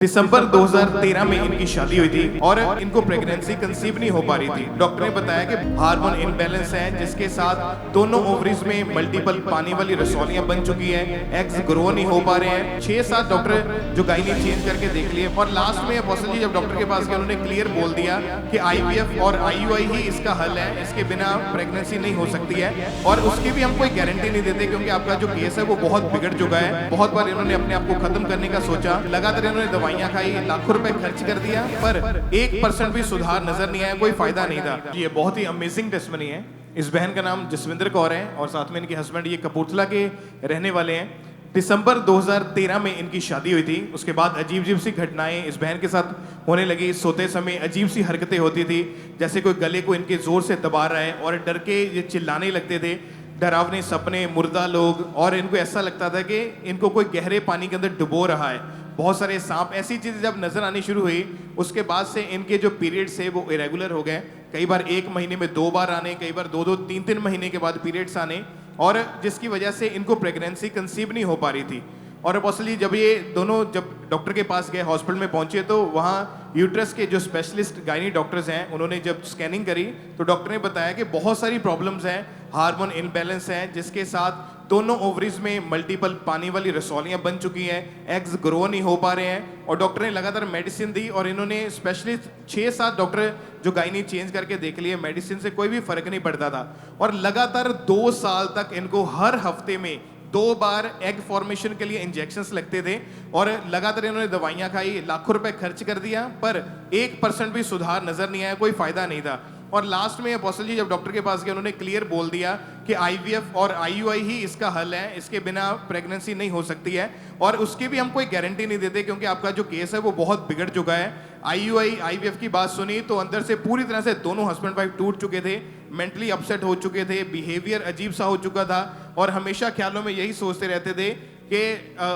दिसंबर 2013 में इनकी शादी हुई थी और इनको प्रेगनेंसी कंसीव नहीं हो पा रही थी। डॉक्टर ने बताया कि हार्मोन इनबैलेंस है, जिसके साथ दोनों ओवरीज में मल्टीपल पानी वाली रसौलियां बन चुकी हैं, एग्स ग्रो नहीं हो पा रहे हैं। 6-7 डॉक्टर जो गायनी चेंज करके देख लिए और लास्ट में अपोस्टल जी जब डॉक्टर के पास गए उन्होंने क्लियर बोल दिया कि आईवीएफ और आईयूआई ही इसका हल है, इसके बिना प्रेगनेंसी नहीं हो सकती है। और उसकी भी हम कोई गारंटी नहीं देते क्योंकि आपका जो केस है वो बहुत बिगड़ चुका है। बहुत बार इन्होंने अपने आप को खत्म करने का सोचा, लगातार इन्होंने दवाइयां खाई, लाखों रुपए खर्च कर दिया, पर 1% भी सुधार नजर नहीं आया, कोई फायदा नहीं था। ये बहुत ही अमेजिंग टेस्टमनी है। इस बहन का नाम जसविंदर कौर है और साथ में इनके हस्बैंड ये कपूरथला के रहने वाले हैं। दिसंबर 2013 में इनकी शादी हुई थी। उसके बाद अजीब अजीब सी घटनाएं इस बहन के साथ होने लगी। सोते समय अजीब सी हरकतें होती थी, जैसे कोई गले को इनके जोर से दबा रहा है और डर के ये चिल्लाने लगते थे, डरावने सपने, मुर्दा लोग, और इनको ऐसा लगता था कि इनको कोई गहरे पानी के अंदर डुबो रहा है। बहुत सारे सांप, ऐसी चीजें जब नजर आनी शुरू हुई उसके बाद से इनके जो पीरियड्स है वो इरेगुलर हो गए। कई बार 1 महीने में 2 बार आने, कई बार 2-2, 3-3 महीने के बाद पीरियड्स आने, और जिसकी वजह से इनको प्रेगनेंसी कंसीव नहीं हो पा रही थी। और अपोस्टल जी जब ये दोनों जब डॉक्टर के पास गए, हॉस्पिटल में पहुंचे, तो वहाँ यूट्रस के जो स्पेशलिस्ट गायनी डॉक्टर्स हैं उन्होंने जब स्कैनिंग करी तो डॉक्टर ने बताया कि बहुत सारी प्रॉब्लम्स हैं, हार्मोन इनबैलेंस है, जिसके साथ दोनों ओवरीज में मल्टीपल पानी वाली रसौलियां बन चुकी हैं, एग्स ग्रो नहीं हो पा रहे हैं। और डॉक्टर ने लगातार मेडिसिन दी और इन्होंने स्पेशलिस्ट 6-7 डॉक्टर जो गायनी चेंज करके देख लिए, मेडिसिन से कोई भी फर्क नहीं पड़ता था। और लगातार 2 साल तक इनको हर हफ्ते में 2 बार एग फॉर्मेशन के लिए इंजेक्शंस लगते थे और लगातार इन्होंने दवाइयां खाई, लाखों रुपए खर्च कर दिया, पर 1% भी सुधार नजर नहीं आया, कोई फायदा नहीं था। और लास्ट में अपोस्टल जी जब डॉक्टर के पास गए उन्होंने क्लियर बोल दिया कि आईवीएफ और आईयूआई ही इसका हल है, इसके बिना प्रेगनेंसी नहीं हो सकती है। और उसकी भी हम कोई गारंटी नहीं देते क्योंकि आपका जो केस है वो बहुत बिगड़ चुका है। आईयूआई आईवीएफ की बात सुनी तो अंदर से पूरी तरह से दोनों हस्बैंड वाइफ टूट चुके थे, मेंटली अपसेट हो चुके थे, बिहेवियर अजीब सा हो चुका था और हमेशा ख्यालों में यही सोचते रहते थे कि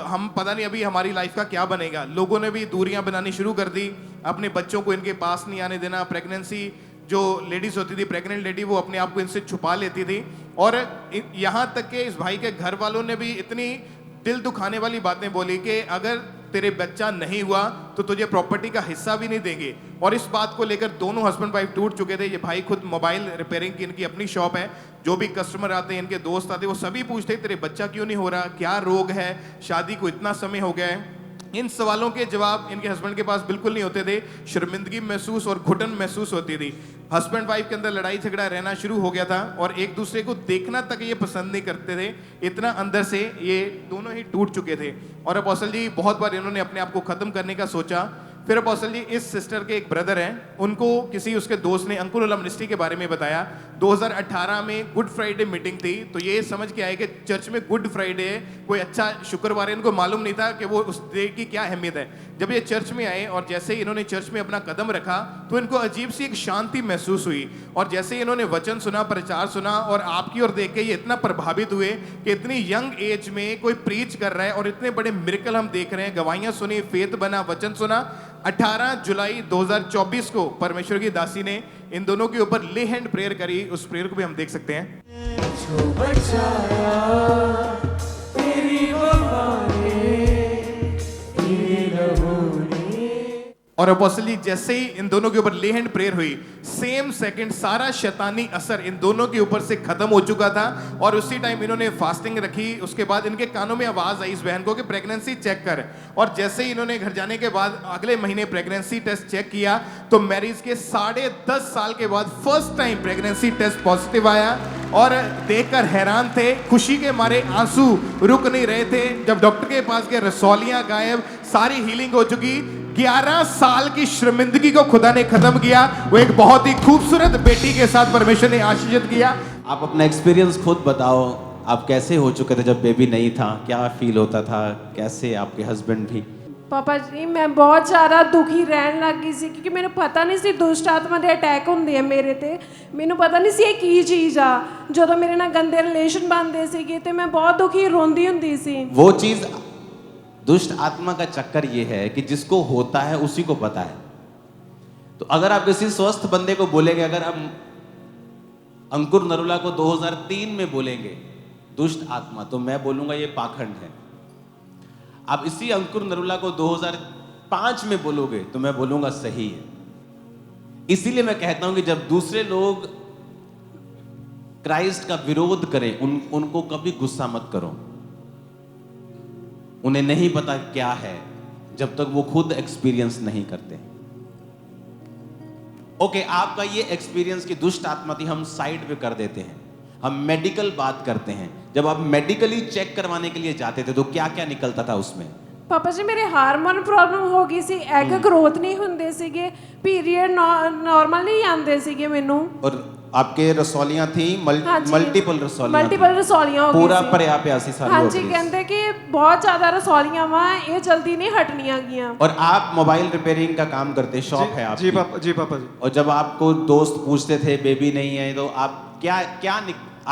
हम पता नहीं अभी हमारी लाइफ का क्या बनेगा। लोगों ने भी दूरियां बनानी शुरू कर दी, अपने बच्चों को इनके पास नहीं आने देना। प्रेगनेंसी जो लेडीज होती थी, प्रेग्नेंट लेडी, वो अपने आप को इनसे छुपा लेती थी। और यहाँ तक कि इस भाई के घर वालों ने भी इतनी दिल दुखाने वाली बातें बोली कि अगर तेरे बच्चा नहीं हुआ तो तुझे प्रॉपर्टी का हिस्सा भी नहीं देंगे। और इस बात को लेकर दोनों हस्बैंड वाइफ टूट चुके थे। ये भाई खुद मोबाइल रिपेयरिंग की इनकी अपनी शॉप है, जो भी कस्टमर आते हैं, इनके दोस्त आते हैं, वो सभी पूछते तेरे बच्चा क्यों नहीं हो रहा, क्या रोग है, शादी को इतना समय हो गया है। इन सवालों के जवाब इनके हस्बैंड के पास बिल्कुल नहीं होते थे। शर्मिंदगी महसूस और घुटन महसूस होती थी। हस्बैंड वाइफ के अंदर लड़ाई झगड़ा रहना शुरू हो गया था और एक दूसरे को देखना तक ये पसंद नहीं करते थे, इतना अंदर से ये दोनों ही टूट चुके थे। और अपोस्टल जी बहुत बार इन्होंने अपने आप को खत्म करने का सोचा। फिर अपोस्टल जी इस सिस्टर के एक ब्रदर हैं, उनको किसी उसके दोस्त ने अंकुर मिनिस्ट्री के बारे में बताया। 2018 में गुड फ्राइडे मीटिंग थी, तो ये समझ के आए कि चर्च में गुड फ्राइडे है, कोई अच्छा शुक्रवार है। इनको मालूम नहीं था कि वो उस डे की क्या अहमियत है। जब ये चर्च में आए और जैसे ही इन्होंने चर्च में अपना कदम रखा तो इनको अजीब सी एक शांति महसूस हुई। और जैसे ही इन्होंने वचन सुना, प्रचार सुना, और आपकी ओर देख के ये इतना प्रभावित हुए कि इतनी यंग एज में कोई प्रीच कर रहा है और इतने बड़े मिरेकल हम देख रहे हैं। गवाहियां सुनी, फेथ बना, वचन सुना। 18 जुलाई 2024 को परमेश्वर की दासी ने इन दोनों के ऊपर ले हैंड प्रेयर करी। उस प्रेयर को भी हम देख सकते हैं। और अपोस्टल जी जैसे ही इन दोनों के ऊपर ले हैंड प्रेयर हुई, सेम सेकंड सारा शैतानी असर इन दोनों के ऊपर से खत्म हो चुका था। और उसी टाइम इन्होंने फास्टिंग रखी। उसके बाद इनके कानों में आवाज आई इस बहन को कि प्रेगनेंसी चेक कर। और जैसे ही इन्होंने घर जाने के बाद अगले महीने प्रेगनेंसी टेस्ट चेक किया तो मैरिज के 10.5 साल के बाद first time pregnancy test positive आया। और देखकर हैरान थे, खुशी के मारे आंसू रुक नहीं रहे थे। जब डॉक्टर के पास गए, रसौलियां गायब, सारी हीलिंग हो चुकी। 11 साल की शर्मिंदगी को खुदा ने खत्म किया। वो एक बहुत ही खूबसूरत बेटी के साथ परमेश्वर ने आशीषित किया। आप अपना एक्सपीरियंस खुद बताओ, आप कैसे हो चुके थे जब बेबी नहीं था, क्या फील होता था, कैसे आपके हस्बैंड भी? पापा जी मैं बहुत ज़्यादा दुखी रहन लग गई सी क्योंकि मैंने पता नहीं सी दुष्ट आत्मा ਦੇ ਅਟੈਕ ਹੁੰਦੇ ਆ ਮੇਰੇ ਤੇ। ਮੈਨੂੰ ਪਤਾ ਨਹੀਂ ਸੀ ਇਹ ਕੀ ਚੀਜ਼ ਆ। ਜਦੋਂ ਮੇਰੇ ਨਾਲ ਗੰਦੇ ਰਿਲੇਸ਼ਨ ਬਣਦੇ ਸੀਗੇ ਤੇ ਮੈਂ ਬਹੁਤ ਦੁਖੀ ਰੋਂਦੀ ਹੁੰਦੀ ਸੀ। वो चीज दुष्ट आत्मा का चक्कर ये है कि जिसको होता है उसी को पता है। तो अगर आप किसी स्वस्थ बंदे को बोलेंगे, अगर हम अंकुर नरुला को 2003 में बोलेंगे दुष्ट आत्मा, तो मैं बोलूंगा ये पाखंड है। आप इसी अंकुर नरुला को 5 में बोलोगे तो मैं बोलूंगा सही है। इसीलिए मैं कहता हूं कि जब दूसरे लोग क्राइस्ट का विरोध करें, उनको कभी गुस्सा मत करो। उन्हें नहीं पता क्या है जब तक वो खुद एक्सपीरियंस नहीं करते। ओके, आपका ये एक्सपीरियंस की दुष्ट आत्मा थी, हम साइड पे कर देते हैं। हम मेडिकल बात करते हैं। जब आप मेडिकली चेक करवाने के लिए जाते थे तो क्या क्या निकलता था उसमें? ਪਾਪਾ ਜੀ ਮੇਰੇ ਹਾਰਮੋਨ ਪ੍ਰੋਬਲਮ ਹੋ ਗਈ ਸੀ, ਐਗ ਗਰੋਥ ਨਹੀਂ ਹੁੰਦੇ ਸੀਗੇ, ਪੀਰੀਅਡ ਨਾਰਮਲ ਨਹੀਂ ਆਉਂਦੇ ਸੀਗੇ ਮੈਨੂੰ। और आपके रसौलियां थी, मल्टीपल रसौलियां, ਮਲਟੀਪਲ ਰਸੌਲੀਆਂ ਹੋ ਗਈ पूरा ਸੀ। भरया पिया सी सारी ਹਾਂਜੀ, ovaries। ਕਹਿੰਦੇ ਕਿ ਬਹੁਤ ਜ਼ਿਆਦਾ ਰਸੌਲੀਆਂ ਵਾ, ਇਹ ਜਲਦੀ ਨਹੀਂ हटनियां गईਆਂ। और आप मोबाइल रिपेयरिंग का काम करते, शॉप है आपकी। जी पापा जी। और जब आपको दोस्त पूछते थे बेबी नहीं है तो आप क्या क्या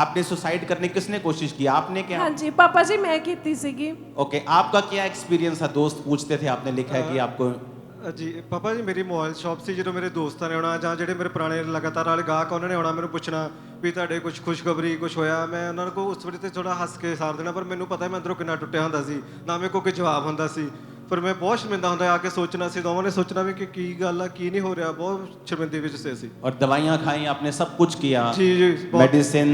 आपने सुसाइड करने किसने कोशिश की, आपने क्या? ਹਾਂਜੀ ਪਾਪਾ ਜੀ ਮੈਂ ਕੀਤੀ ਸੀਗੀ। ओके, आपका क्या एक्सपीरियंस था? दोस्त पूछते थे, आपने लिखा है कि आपको ਜੀ ਪਾਪਾ ਜੀ, ਮੇਰੀ ਮੋਬਾਈਲ ਸ਼ਾਪ ਸੀ। ਜਦੋਂ ਮੇਰੇ ਦੋਸਤਾਂ ਨੇ ਆਉਣਾ ਜਾਂ ਜਿਹੜੇ ਮੇਰੇ ਪੁਰਾਣੇ ਲਗਾਤਾਰ ਵਾਲੇ ਗਾਹਕ ਉਹਨਾਂ ਨੇ ਆਉਣਾ, ਮੈਨੂੰ ਪੁੱਛਣਾ ਵੀ ਤੁਹਾਡੇ ਕੁਝ ਖੁਸ਼ਖਬਰੀ ਕੁਝ ਹੋਇਆ, ਮੈਂ ਉਹਨਾਂ ਨੂੰ ਉਸ ਵੇਲੇ ਤੇ ਥੋੜਾ ਹੱਸ ਕੇ ਸਾਰ ਦੇਣਾ, ਪਰ ਮੈਨੂੰ ਪਤਾ ਮੈਂ ਅੰਦਰੋਂ ਕਿੰਨਾ ਟੁੱਟਿਆ ਹੁੰਦਾ ਸੀ, ਨਾ ਮੇਰੇ ਕੋਲ ਕੋਈ ਜਵਾਬ ਹੁੰਦਾ ਸੀ। ਪਰ ਮੈਂ ਬਹੁਤ ਸ਼ਰਮਿੰਦਾ ਹੁੰਦਾ, ਆ ਕੇ ਸੋਚਣਾ ਸੀ, ਦੋਵਾਂ ਨੇ ਸੋਚਣਾ ਵੀ ਕਿ ਕੀ ਗੱਲ ਆ, ਕੀ ਨਹੀਂ ਹੋ ਰਿਹਾ, ਬਹੁਤ ਸ਼ਰਮਿੰਦੇ ਵਿੱਚ ਸੀ ਅਸੀਂ। और दवाइयाँ खाई आपने, सब कुछ किया, जी जी बहुत। मेडिसिन,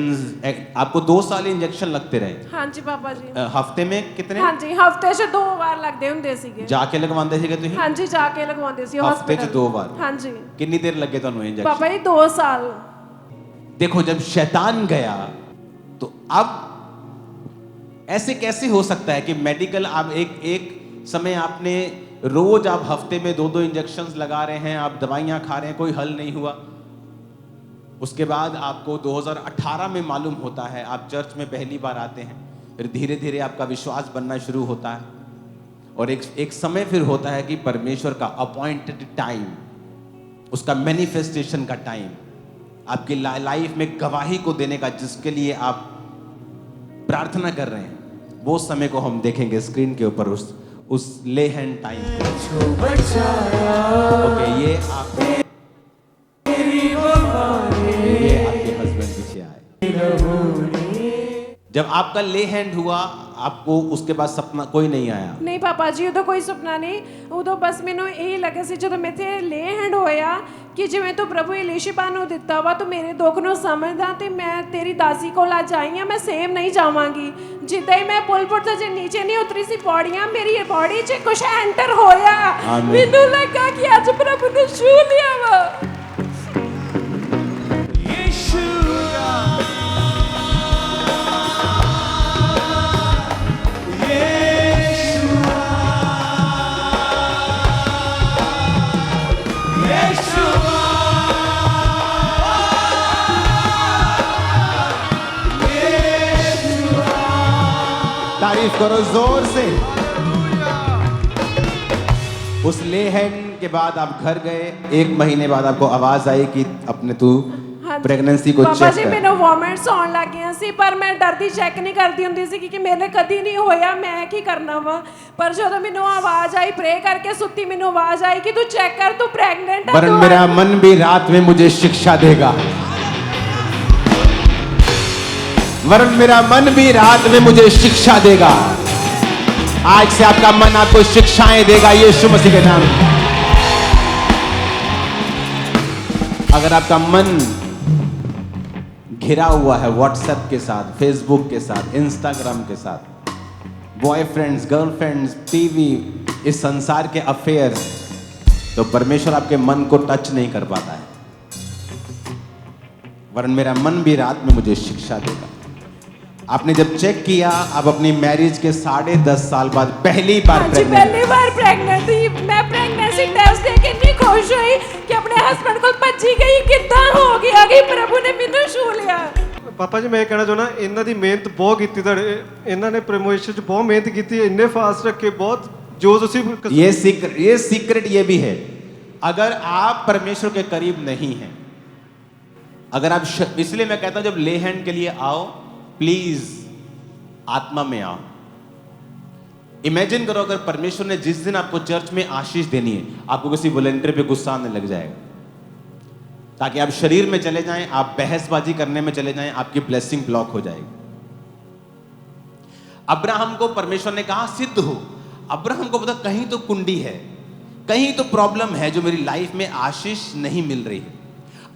आपको 2 साल इंजेक्शन लगते रहे। ਹਾਂਜੀ ਪਾਪਾ ਜੀ। हफ्ते में कितने? ਹਾਂਜੀ ਹਫਤੇ 'ਚ 2 ਵਾਰ ਲੱਗਦੇ ਹੁੰਦੇ ਸੀਗੇ। जाके लगवाते थे तुम? ਹਾਂਜੀ ਜਾ ਕੇ ਲਗਵਾਉਂਦੇ ਸੀ हफ्ते ਹਸਪੀਟਲ। 'ਚ 2 बार? ਹਾਂਜੀ कितनी देर लगे ਤੁਹਾਨੂੰ इंजेक्शन? ਪਾਪਾ ਜੀ 2 ਸਾਲ। देखो, जब शैतान गया तो अब ऐसे कैसे हो सकता है कि मेडिकल आप एक समय आपने रोज आप हफ्ते में 2-2 इंजेक्शंस लगा रहे हैं, आप दवाइयां खा रहे हैं, कोई हल नहीं हुआ। उसके बाद आपको 2018 में मालूम होता है, आप चर्च में पहली बार आते हैं, फिर धीरे धीरे आपका विश्वास बनना शुरू होता है और एक समय फिर होता है कि परमेश्वर का अपॉइंटेड टाइम, उसका मैनिफेस्टेशन का टाइम, आपकी लाइफ में गवाही को देने का, जिसके लिए आप प्रार्थना कर रहे हैं, वो समय को हम देखेंगे स्क्रीन के ऊपर, उस ले हैंड टाइम। ओके, ये आपके हस्बैंड पीछे आए। जब आपका ले हैंड हुआ, आपको उसके बाद सपना कोई नहीं आया? ਨਹੀਂ ਪਾਪਾ ਜੀ, ਉਦੋਂ ਕੋਈ ਸੁਪਨਾ ਨਹੀਂ। ਉਦੋਂ ਬਸ ਮੈਨੂੰ ਇਹ ਲੱਗਾ ਸੀ ਜਦੋਂ ਮੇਥੇ ਲੇ ਹੈਂਡ ਹੋਇਆ ਕਿ ਜਿਵੇਂ ਤੂੰ ਪ੍ਰਭੂ ਇਲੀਸ਼ਾ ਨੂੰ ਦਿੱਤਾ ਵਾ, ਤੂੰ ਮੇਰੇ ਦੁੱਖ ਨੂੰ ਸਮਝਦਾ ਤੇ ਮੈਂ ਤੇਰੀ ਦਾਸੀ ਕੋਲ ਅੱਜ ਆਈ ਆ, ਮੈਂ ਸੇਮ ਨਹੀਂ ਜਾਵਾਂਗੀ। ਜਿੱਦਾਂ ਹੀ ਮੈਂ ਪੁਲਪੁਰ ਤੋਂ ਜੇ ਨੀਚੇ ਨਹੀਂ ਉਤਰੀ ਸੀ ਪੌੜੀਆਂ, ਮੇਰੀ ਬੋਡੀ 'ਚ ਕੁਝ ਐਂਟਰ ਹੋਇਆ। ਮੈਨੂੰ ਲੱਗਾ ਕਿ ਅੱਜ ਪ੍ਰਭੂ ਨੇ ਛੂ ਲਿਆ ਵਾ। तारीफ करो जोर से। उस ले हैंड के बाद आप घर गए, 1 महीने बाद आपको आवाज आई कि अपने तू प्रेगनेंसी को ਪਾਪਾ चेक ਜੀ कर। ਮੈਨੂੰ ਵੋਮਿਟਸ ਆਉਣ ਲੱਗ ਗਈਆਂ ਸੀ, ਪਰ ਮੈਂ ਡਰਦੀ ਚੈੱਕ ਨਹੀਂ ਕਰਦੀ ਹੁੰਦੀ ਸੀ ਕਿ ਮੇਰੇ ਕਦੀ ਨਹੀਂ ਹੋਇਆ, ਮੈਂ ਕੀ ਕਰਨਾ ਵਾ। ਪਰ ਜਦੋਂ ਮੈਨੂੰ ਆਵਾਜ਼ ਆਈ, ਪ੍ਰੇ ਕਰਕੇ ਸੁੱਤੀ, ਮੈਨੂੰ ਆਵਾਜ਼ ਆਈ कि तू चेक कर, तू प्रेग्नेंट है। वरन मेरा मन भी रात में मुझे शिक्षा देगा, वरन मेरा मन भी रात में मुझे शिक्षा देगा। आज से आपका मन आपको शिक्षाएं देगा यीशु मसीह के नाम में। अगर आपका मन घिरा हुआ है व्हाट्सएप के साथ, फेसबुक के साथ, इंस्टाग्राम के साथ, बॉयफ्रेंड्स, गर्लफ्रेंड्स, टीवी, इस संसार के अफेयर्स, तो परमेश्वर आपके मन को टच नहीं कर पाता है। वरन मेरा मन भी रात में मुझे शिक्षा देगा। आपने जब चेक किया, आप अपनी मैरिज के 10.5 साल बाद पहली बार हाँ जी, प्रेग्नेंट। पहली बार प्रेग्नेंट थी मैं। प्रेगनेंसी टेस्ट दे के इतनी खुश हुई कि अपने हस्बैंड को भज्जी गई, कितना हो गया कि प्रभु ने मैनू छू लिया। ਪਾਪਾ ਜੀ, ਮੈਂ ਕਹਿਣਾ ਚਾਹੁੰਦਾ, ਇਹਨਾਂ ਦੀ ਮਿਹਨਤ ਬਹੁਤ ਕੀਤੀ, ਤੁਹਾਡੇ ਇਹਨਾਂ ਨੇ ਪ੍ਰਮੋਸ਼ਨ 'ਚ ਬਹੁਤ ਮਿਹਨਤ ਕੀਤੀ, ਇੰਨੇ ਫਾਸਟ ਰੱਖੇ, बहुत जो ਤੁਸੀਂ ये सीक्रेट ये भी है। अगर आप परमेश्वर के करीब नहीं हैं, अगर आप इसलिए मैं कहता हूं जब ले हैंड के लिए आओ, प्लीज आत्मा में आओ। इमेजिन करो अगर परमेश्वर ने जिस दिन आपको चर्च में आशीष देनी है, आपको किसी वॉलंटियर पे गुस्सा आने लग जाएगा, ताकि आप शरीर में चले जाएं, आप बहसबाजी करने में चले जाएं, आपकी ब्लेसिंग ब्लॉक हो जाएगी। अब्राहम को परमेश्वर ने कहा सिद्ध हो। अब्राहम को पता कहीं तो कुंडी है, कहीं तो प्रॉब्लम है जो मेरी लाइफ में आशीष नहीं मिल रही है।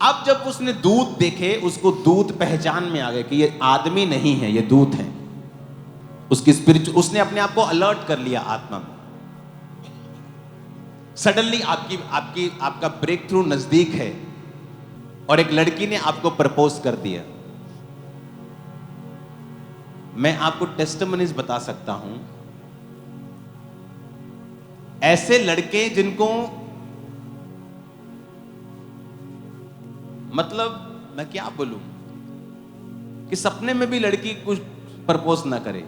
अब जब उसने दूत देखे, उसको दूत पहचान में आ गए कि ये आदमी नहीं है, ये दूत है। उसकी स्पिरिचुअल, उसने अपने आप को अलर्ट कर लिया आत्मा में। सडनली आपका ब्रेक थ्रू नजदीक है और एक लड़की ने आपको प्रपोज कर दिया। मैं आपको टेस्टिमनीज बता सकता हूं, ऐसे लड़के जिनको मतलब मैं क्या बोलूं कि सपने में भी लड़की कुछ प्रपोज ना करे।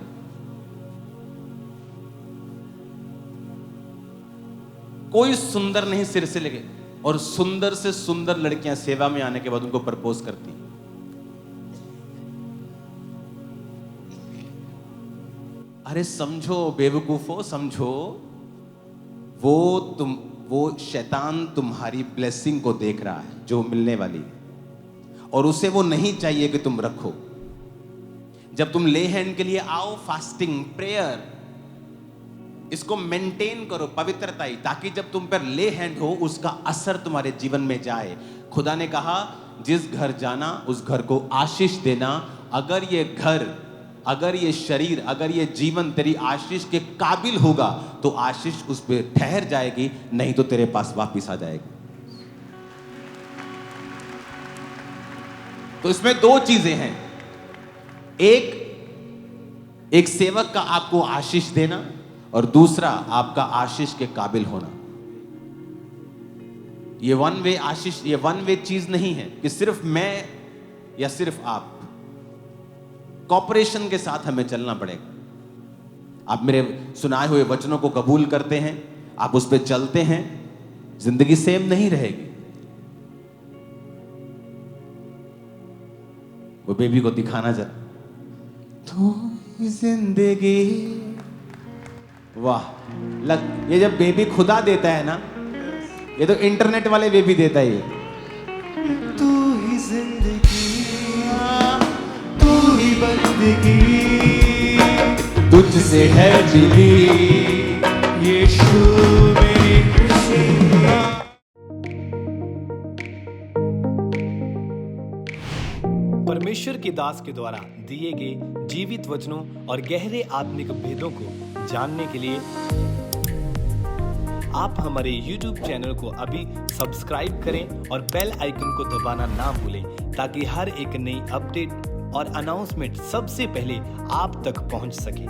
कोई सुंदर नहीं सिर से लेके, और सुंदर से सुंदर लड़कियां सेवा में आने के बाद उनको प्रपोज करती। अरे समझो बेवकूफो, समझो, वो शैतान तुम्हारी ब्लेसिंग को देख रहा है जो मिलने वाली है, और उसे वो नहीं चाहिए कि तुम रखो। जब तुम ले हैंड के लिए आओ, फास्टिंग, प्रेयर, इसको मेंटेन करो, पवित्रता ही, ताकि जब तुम पर ले हैंड हो उसका असर तुम्हारे जीवन में जाए। खुदा ने कहा जिस घर जाना उस घर को आशीष देना। अगर ये घर, अगर ये शरीर, अगर ये जीवन तेरी आशीष के काबिल होगा तो आशीष उस पर ठहर जाएगी, नहीं तो तेरे पास वापिस आ जाएगी। तो इसमें दो चीजें हैं, एक सेवक का आपको आशीष देना, और दूसरा आपका आशीष के काबिल होना। ये वन वे आशीष, ये वन वे चीज नहीं है कि सिर्फ मैं या सिर्फ आप। कॉपरेशन के साथ हमें चलना पड़ेगा। आप मेरे सुनाए हुए वचनों को कबूल करते हैं, आप उस पर चलते हैं, जिंदगी सेम नहीं रहेगी। वो बेबी को दिखाना जरा, तो जिंदगी, वाह, लग, ये जब बेबी खुदा देता है ना, ये तो इंटरनेट वाले बेबी देता है। ये तू ही जिंदगी, तू ही बंदगी, तुझसे है मिली यीशु मेरी खुशियां। परमेश्वर के दास के द्वारा दिए गए जीवित वचनों और गहरे आत्मिक भेदों को जानने के लिए आप हमारे YouTube चैनल को अभी सब्सक्राइब करें और बेल आइकन को दबाना ना भूलें, ताकि हर एक नई अपडेट और अनाउंसमेंट सबसे पहले आप तक पहुंच सके।